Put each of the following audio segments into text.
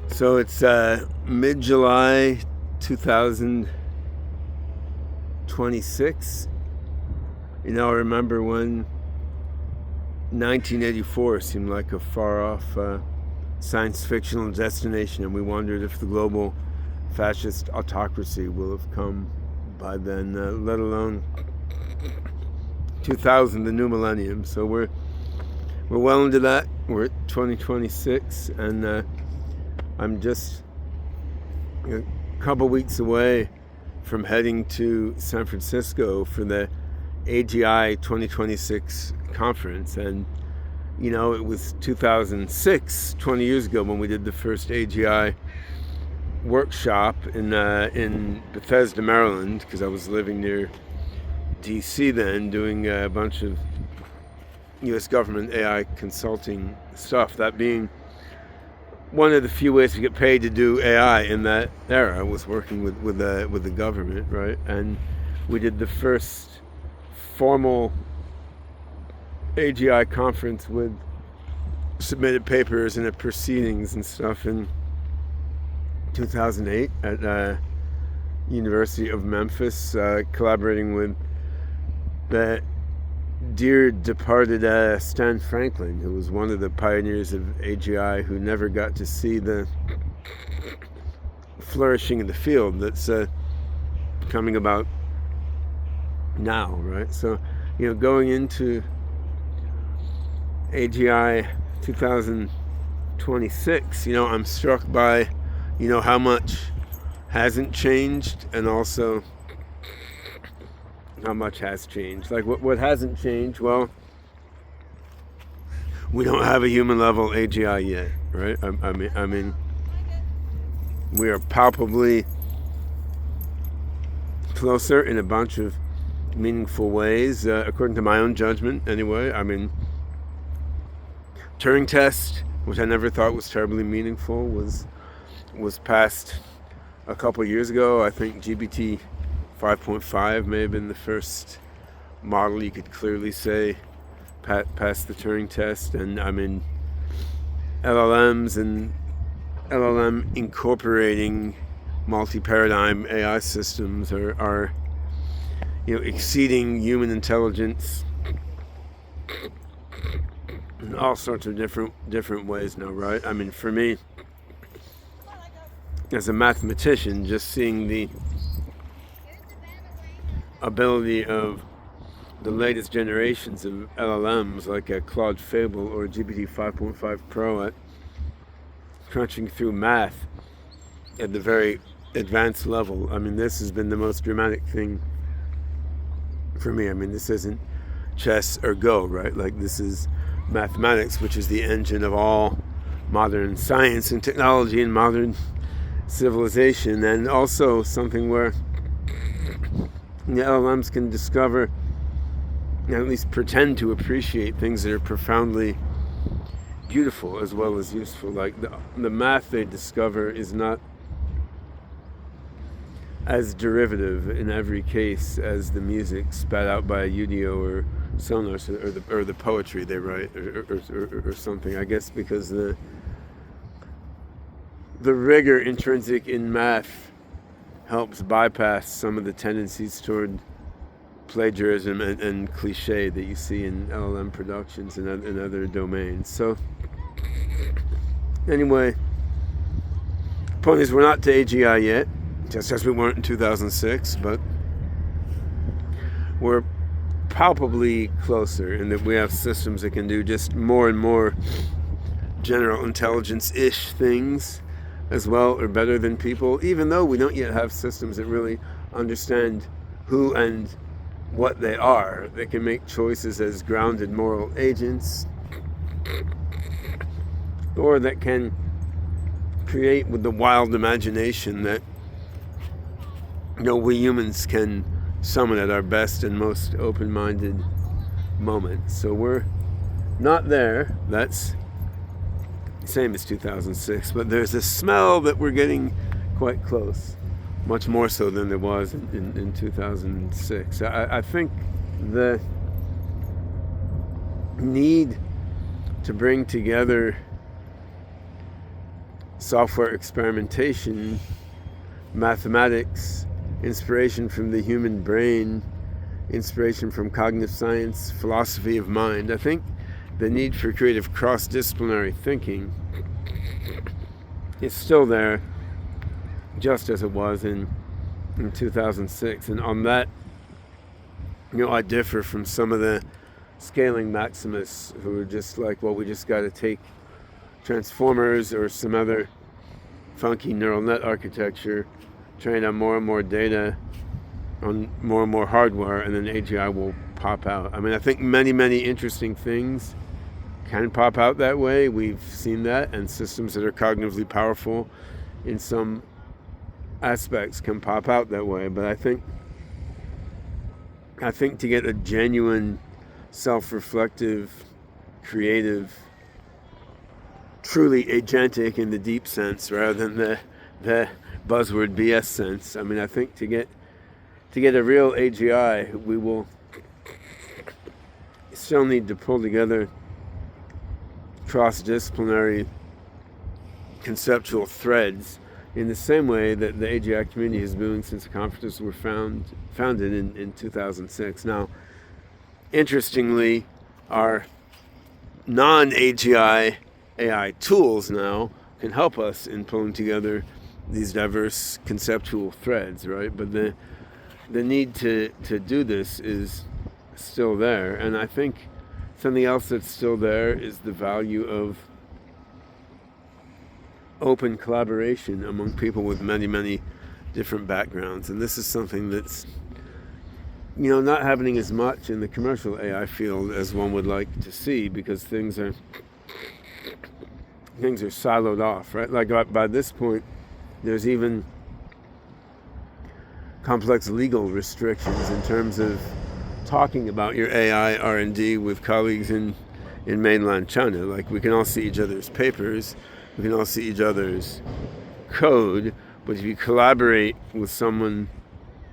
So it's mid-July 2026. I remember when 1984 seemed like a far-off science fictional destination, and we wondered if the global fascist autocracy will have come by then, let alone 2000, the new millennium. So we're well into that. We're at 2026, and I'm just a couple weeks away from heading to San Francisco for the AGI 2026 conference. And it was 2006, 20 years ago, when we did the first AGI workshop in Bethesda, Maryland, because I was living near DC then, doing a bunch of US government AI consulting stuff, that being one of the few ways to get paid to do AI in that era was working with the government, right? And we did the first formal AGI conference with submitted papers and proceedings and stuff in 2008 at University of Memphis, collaborating with the dear departed Stan Franklin, who was one of the pioneers of AGI, who never got to see the flourishing of the field that's coming about now, right? So, going into AGI 2026, I'm struck by, how much hasn't changed, and also how much has changed. Like what hasn't changed? Well, we don't have a human level AGI yet, right? I mean, we are palpably closer in a bunch of meaningful ways, according to my own judgment. Anyway, I mean, Turing test, which I never thought was terribly meaningful, was passed a couple years ago. I think GPT 5.5 may have been the first model you could clearly say passed the Turing test. And I mean, LLMs and LLM incorporating multi-paradigm AI systems are exceeding human intelligence in all sorts of different ways now, right? I mean, for me, as a mathematician, just seeing the ability of the latest generations of LLMs like a Claude Fable or GPT 5.5 Pro at crunching through math at the very advanced level. I mean, this has been the most dramatic thing for me. I mean, this isn't chess or Go, right? Like, this is mathematics, which is the engine of all modern science and technology and modern civilization, and also something where the LLMs can discover, at least pretend to appreciate, things that are profoundly beautiful as well as useful. Like the math they discover is not as derivative in every case as the music spat out by a Udio or Sonos, or the poetry they write, or something. I guess because the rigor intrinsic in math helps bypass some of the tendencies toward plagiarism and cliche that you see in LLM productions and in other domains. So anyway, point is, we're not to AGI yet, just as we weren't in 2006, but we're palpably closer in that we have systems that can do just more and more general intelligence-ish things as well, or better than people, even though we don't yet have systems that really understand who and what they are. They can make choices as grounded moral agents, or that can create with the wild imagination that we humans can summon at our best and most open-minded moments. So we're not there. That's same as 2006, but there's a smell that we're getting quite close, much more so than there was in 2006. I think the need to bring together software experimentation, mathematics, inspiration from the human brain, inspiration from cognitive science, philosophy of mind. I think the need for creative cross-disciplinary thinking is still there, just as it was in 2006. And on that, I differ from some of the scaling maximists who are just like, well, we just got to take transformers or some other funky neural net architecture, train on more and more data on more and more hardware, and then AGI will pop out. I mean, I think many, many interesting things can pop out that way. We've seen that, and systems that are cognitively powerful in some aspects can pop out that way. But I think to get a genuine, self-reflective, creative, truly agentic in the deep sense rather than the buzzword BS sense, I mean, I think to get a real AGI, we will still need to pull together cross-disciplinary conceptual threads in the same way that the AGI community has been doing since the conferences were founded in 2006. Now, interestingly, our non-AGI AI tools now can help us in pulling together these diverse conceptual threads, right? But the need to do this is still there. And I think something else that's still there is the value of open collaboration among people with many, many different backgrounds. And this is something that's, not happening as much in the commercial AI field as one would like to see, because things are siloed off, right? Like by this point, there's even complex legal restrictions in terms of talking about your AI R&D with colleagues in mainland China. Like, we can all see each other's papers, we can all see each other's code, but if you collaborate with someone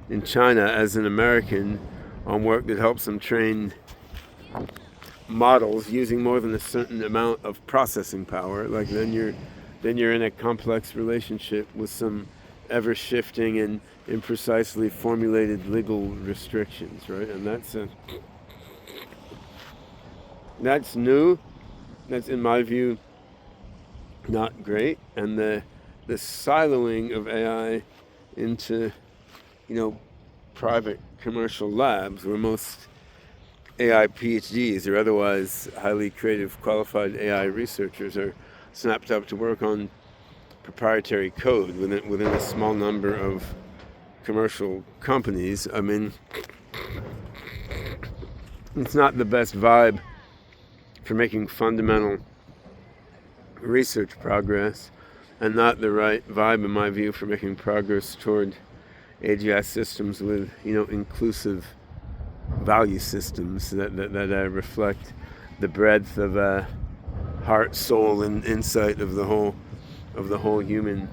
in China as an American on work that helps them train models using more than a certain amount of processing power, like then you're in a complex relationship with some ever-shifting and imprecisely formulated legal restrictions, right? And that's new. That's, in my view, not great. And the siloing of AI into, private commercial labs where most AI PhDs or otherwise highly creative, qualified AI researchers are snapped up to work on proprietary code within a small number of commercial companies. I mean, it's not the best vibe for making fundamental research progress, and not the right vibe, in my view, for making progress toward AGI systems with, inclusive value systems that reflect the breadth of heart, soul, and insight of the whole human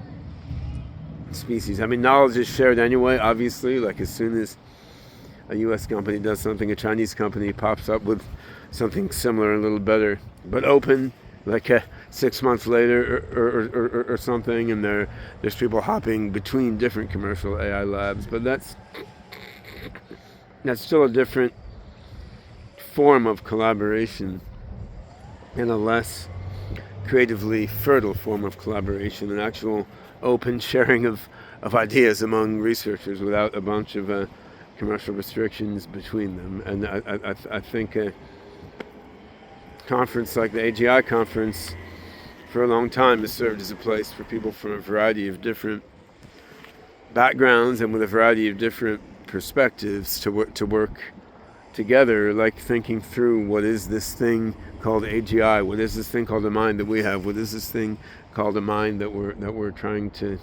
species. I mean, knowledge is shared anyway, obviously. Like, as soon as a US company does something, a Chinese company pops up with something similar, a little better, but open, like 6 months later or something, and there's people hopping between different commercial AI labs. But that's still a different form of collaboration, and a less creatively fertile form of collaboration, an actual open sharing of ideas among researchers without a bunch of commercial restrictions between them. And I think a conference like the AGI conference for a long time has served as a place for people from a variety of different backgrounds and with a variety of different perspectives to work together, like thinking through, what is this thing called AGI? What is this thing called a mind that we have? What is this thing called a mind that we're trying to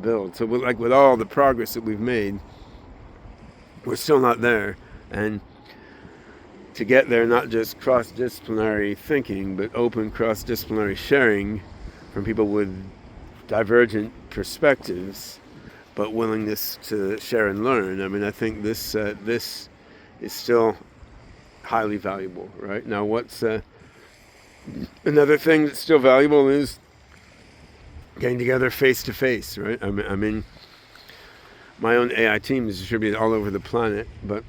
build? So with all the progress that we've made, we're still not there. And to get there, not just cross-disciplinary thinking, but open cross-disciplinary sharing from people with divergent perspectives, but willingness to share and learn. I mean, I think this is still highly valuable, right? Now, what's Another thing that's still valuable is getting together face to face, right? I mean, my own AI team is distributed all over the planet, but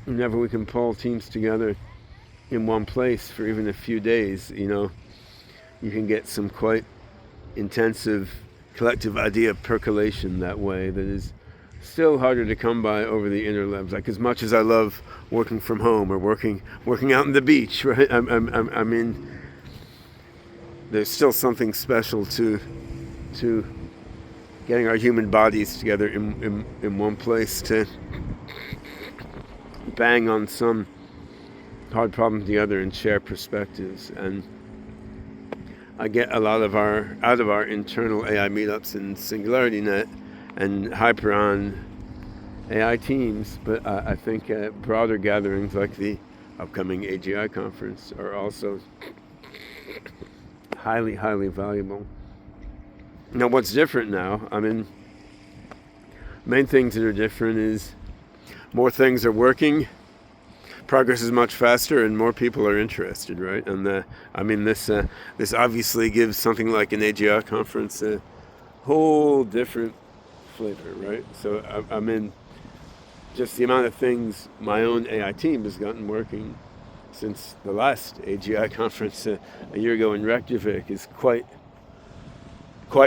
whenever we can pull teams together in one place for even a few days, you can get some quite intensive collective idea percolation that way that is still harder to come by over the interwebs. Like, as much as I love working from home or working out on the beach, right? I mean, there's still something special to getting our human bodies together in one place to bang on some hard problem together and share perspectives. And I get a lot of out of our internal AI meetups in SingularityNet and Hyperon AI teams, but I think broader gatherings like the upcoming AGI conference are also highly, highly valuable. Now, what's different now? I mean, main things that are different is more things are working, progress is much faster, and more people are interested, right? And I mean, this obviously gives something like an AGI conference a whole different flavor, right? So I mean, just the amount of things my own AI team has gotten working since the last AGI conference a year ago in Reykjavik is quite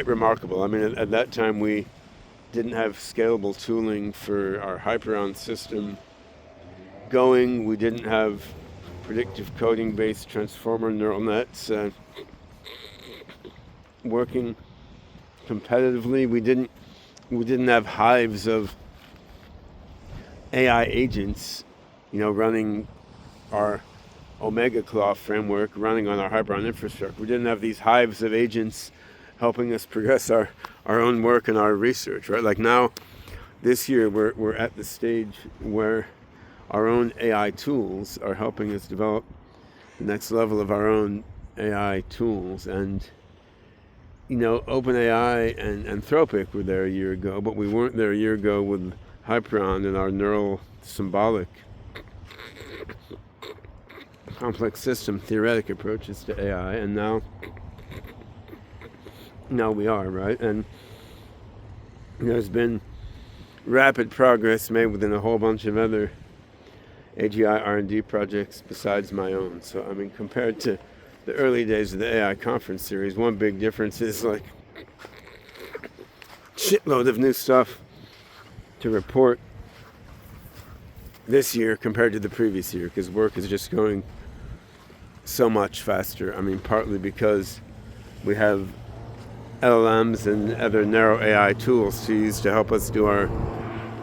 remarkable. I mean, at that time we didn't have scalable tooling for our Hyperon system going. We didn't have predictive coding based transformer neural nets working competitively. We didn't have hives of AI agents, running our Omega Claw framework, running on our Hyperon infrastructure. We didn't have these hives of agents helping us progress our own work and our research, right? Like now, this year, we're at the stage where our own AI tools are helping us develop the next level of our own AI tools. And, OpenAI and Anthropic were there a year ago, but we weren't there a year ago with Hyperon and our neural symbolic complex system theoretic approaches to AI, and now we are, right? And there's been rapid progress made within a whole bunch of other AGI R&D projects besides my own. So, I mean, compared to the early days of the AI conference series, one big difference is like shitload of new stuff to report this year compared to the previous year, because work is just going so much faster. I mean, partly because we have LLMs and other narrow AI tools to use to help us do our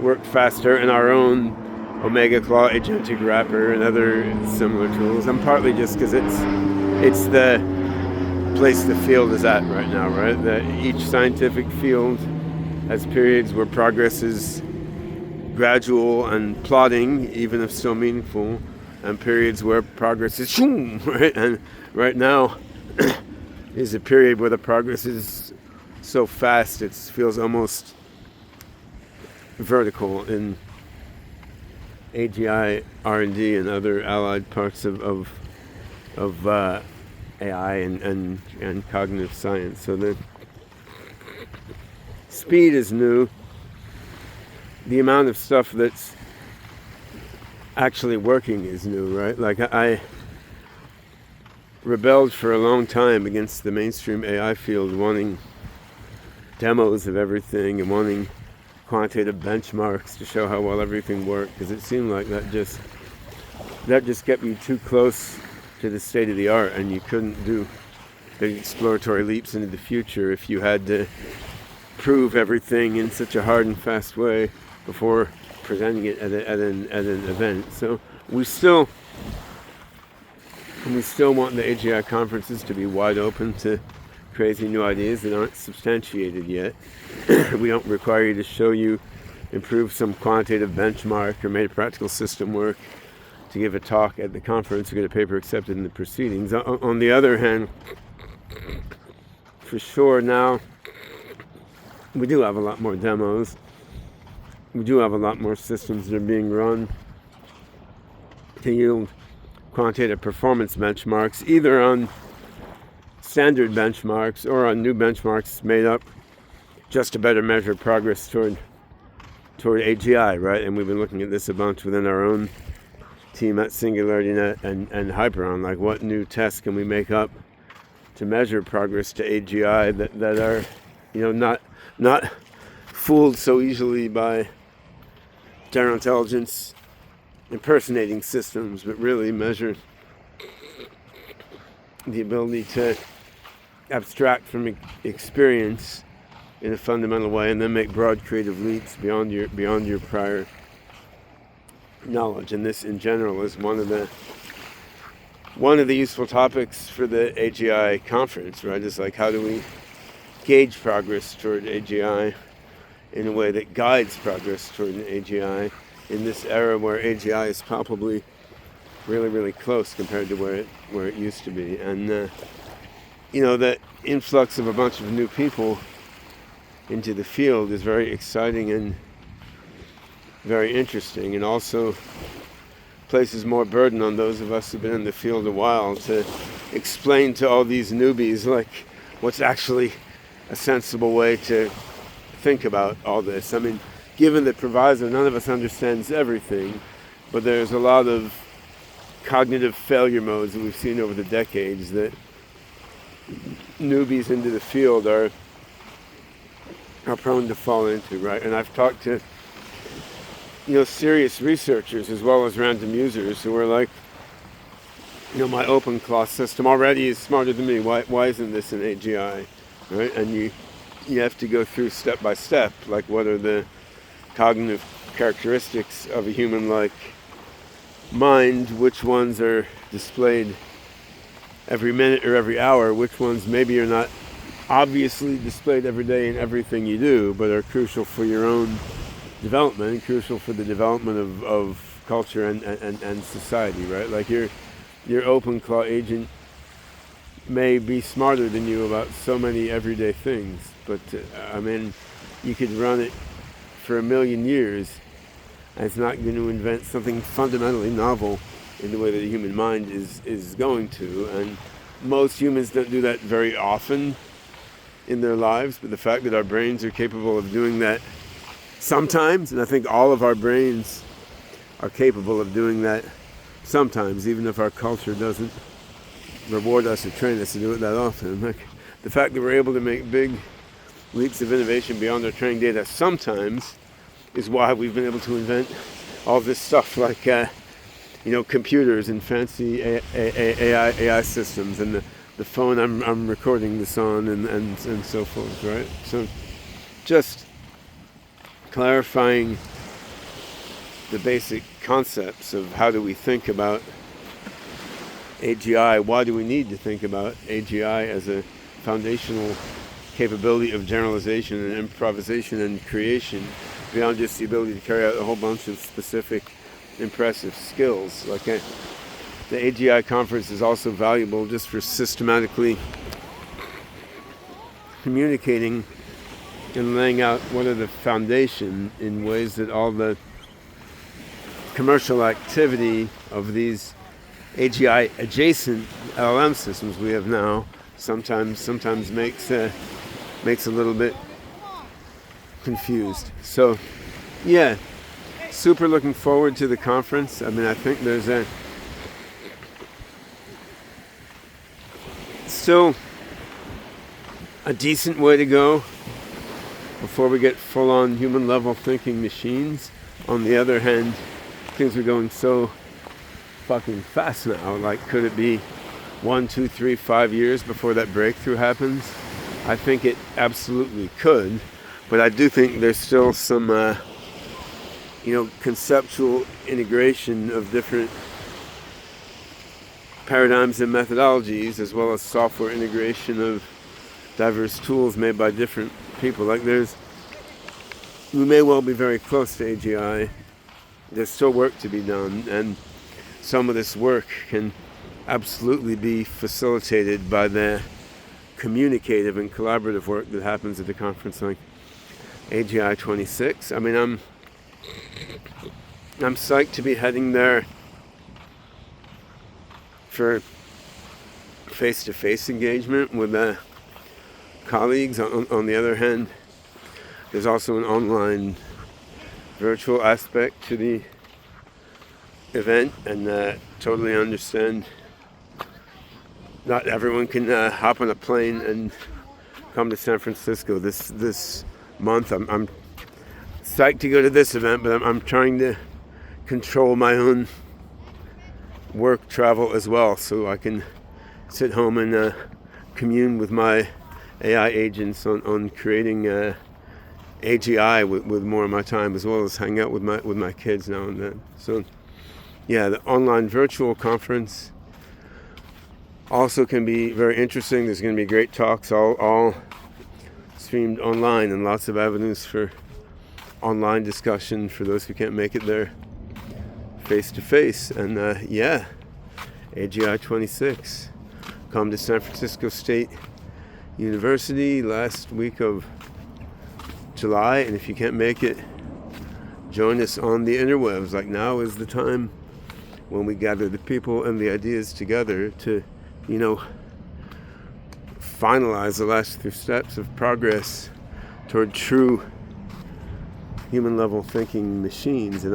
work faster, and our own Omega Claw agentic wrapper and other similar tools, and partly just because it's the place the field is at right now, right? That each scientific field has periods where progress is gradual and plodding, even if still meaningful, and periods where progress is shoom, right? And right now is a period where the progress is so fast it feels almost vertical in AGI R&D and other allied parts of AI and cognitive science. So the speed is new. The amount of stuff that's actually working is new, right? Like, I rebelled for a long time against the mainstream AI field wanting demos of everything and wanting quantitative benchmarks to show how well everything worked, because it seemed like that just kept you too close to the state of the art, and you couldn't do the exploratory leaps into the future if you had to prove everything in such a hard and fast way before presenting it at an event. So we still want the AGI conferences to be wide open to crazy new ideas that aren't substantiated yet. We don't require you to show you improved some quantitative benchmark or made a practical system work to give a talk at the conference or get a paper accepted in the proceedings. On the other hand, for sure now, we do have a lot more demos. We do have a lot more systems that are being run to yield quantitative performance benchmarks, either on standard benchmarks or on new benchmarks made up just to better measure progress toward AGI, right? And we've been looking at this a bunch within our own team at SingularityNet and Hyperon. Like, what new tests can we make up to measure progress to AGI that are, not fooled so easily by general intelligence impersonating systems, but really measure the ability to abstract from experience in a fundamental way, and then make broad creative leaps beyond your prior knowledge. And this, in general, is one of the useful topics for the AGI conference, right? It's like, how do we gauge progress toward AGI in a way that guides progress toward an AGI in this era where AGI is probably really, really close compared to where it used to be. And that influx of a bunch of new people into the field is very exciting and very interesting, and also places more burden on those of us who've been in the field a while to explain to all these newbies like what's actually a sensible way to think about all this. I mean, given the proviso, none of us understands everything, but there's a lot of cognitive failure modes that we've seen over the decades that newbies into the field are prone to fall into, right? And I've talked to serious researchers as well as random users who are like, my open class system already is smarter than me. Why isn't this an AGI, right? And you have to go through step by step, like, what are the cognitive characteristics of a human-like mind, which ones are displayed every minute or every hour, which ones maybe are not obviously displayed every day in everything you do, but are crucial for your own development, crucial for the development of culture and society, right? Like, your OpenClaw agent may be smarter than you about so many everyday things, but you could run it for 1,000,000 years, and it's not going to invent something fundamentally novel in the way that the human mind is going to. And most humans don't do that very often in their lives, but the fact that our brains are capable of doing that sometimes, and I think all of our brains are capable of doing that sometimes, even if our culture doesn't reward us or train us to do it that often. Like, the fact that we're able to make big leaps of innovation beyond our training data sometimes is why we've been able to invent all this stuff like computers and fancy AI systems, and the phone I'm recording this on, and so forth, right? So just clarifying the basic concepts of how do we think about AGI, why do we need to think about AGI as a foundational capability of generalization and improvisation and creation beyond just the ability to carry out a whole bunch of specific impressive skills. Like, the AGI conference is also valuable just for systematically communicating and laying out what are the foundation in ways that all the commercial activity of these AGI adjacent LLM systems we have now sometimes makes a little bit confused. So yeah, super looking forward to the conference. I mean, I think there's still a decent way to go before we get full-on human-level thinking machines. On the other hand, things are going so fucking fast now. Like, could it be 1, 2, 3, 5 years before that breakthrough happens? I think it absolutely could, but I do think there's still some, conceptual integration of different paradigms and methodologies, as well as software integration of diverse tools made by different people. Like, we may well be very close to AGI. There's still work to be done, and some of this work can absolutely be facilitated by the communicative and collaborative work that happens at the conference like AGI-26. I mean, I'm psyched to be heading there for face-to-face engagement with colleagues. On the other hand, there's also an online virtual aspect to the event, and totally understand not everyone can hop on a plane and come to San Francisco this month. I'm psyched to go to this event, but I'm trying to control my own work travel as well, so I can sit home and commune with my AI agents on creating AGI with more of my time, as well as hang out with my kids now and then. So yeah, the online virtual conference also can be very interesting. There's going to be great talks all streamed online, and lots of avenues for online discussion for those who can't make it there face to face. And yeah, AGI-26 come to San Francisco State University last week of July, and if you can't make it, join us on the interwebs. Like, now is the time when we gather the people and the ideas together to, finalize the last few steps of progress toward true human level thinking machines. And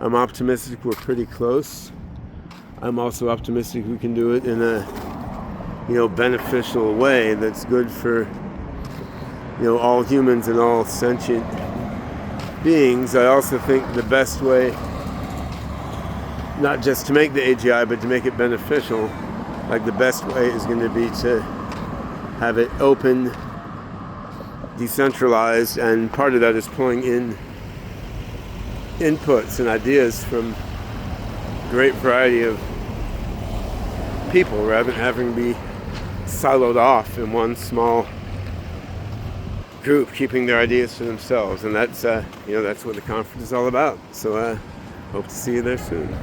I'm optimistic we're pretty close. I'm also optimistic we can do it in a beneficial way that's good for all humans and all sentient beings. I also think the best way, not just to make the AGI, but to make it beneficial, like the best way is going to be to have it open, decentralized, and part of that is pulling in inputs and ideas from a great variety of people, rather than having to be siloed off in one small group, keeping their ideas to themselves. And that's that's what the conference is all about. So hope to see you there soon.